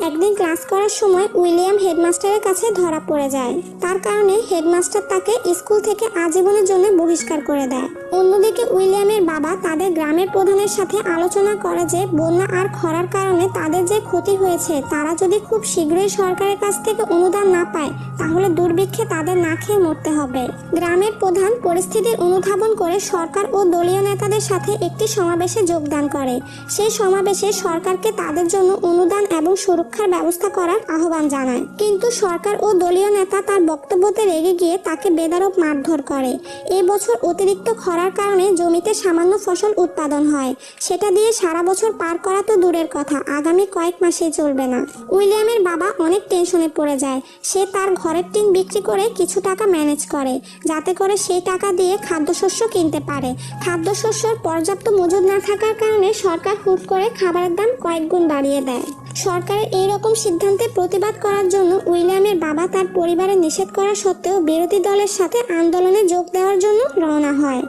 একদিন ক্লাস করার সময় উইলিয়াম হেডমাস্টারের কাছে ধরা পড়ে যায়। তার কারণে হেডমাস্টার তাকে স্কুল থেকে আজীবনের জন্য বহিষ্কার করে দেয়। অন্যদিকে উইলিয়ামের বাবা তাদের গ্রামের প্রধানের সাথে আলোচনা করে যে বন্যা আর খরার কারণে তাদের যে ক্ষতি হয়েছে, তারা যদি খুব শীঘ্রই সরকারের কাছ থেকে অনুদান না পায় তাহলে দুর্ভিক্ষে তাদের না খেয়ে মরতে হবে। গ্রামের প্রধান পরিস্থিতির অনুধাবন করে সরকার ও দলীয় নেতাদের সাথে একটি সমাবেশে যোগদান করে। সেই সমাবেশে সরকারকে তাদের জন্য অনুদান এবং সুরক্ষার ব্যবস্থা করার আহ্বান জানায়, কিন্তু সরকার ও দলীয় নেতা তার বক্তব্যতে রেগে গিয়ে তাকে বেদরক মারধর করে। এই বছর অতিরিক্ত খরার কারণে জমিতে সামান্য ফসল উৎপাদন হয়, সেটা দিয়ে সারা বছর পার করা তো দূরের কথা, আগামী কয়েক মাসেই চলবে না। উইলিয়ামের বাবা অনেক টেনশনে পড়ে যায়। সে তার ঘরের টিন বিক্রি করে কিছু টাকা ম্যানেজ করে, যাতে করে সেই টাকা দিয়ে খাদ্যশস্য কিনতে পারে। খাদ্যশস্যের পর্যাপ্ত মজুদ না থাকার কারণে সরকার হুট করে খাবারের দাম কয়েক গুণ বাড়িয়ে দেয়। সরকারের এই রকম সিদ্ধান্তে প্রতিবাদ করার জন্য উইলিয়ামের বাবা তার পরিবারের নিষেধ করা সত্ত্বেও বিরোধী দলের সাথে আন্দোলনে যোগ দেওয়ার জন্য রওনা হয়।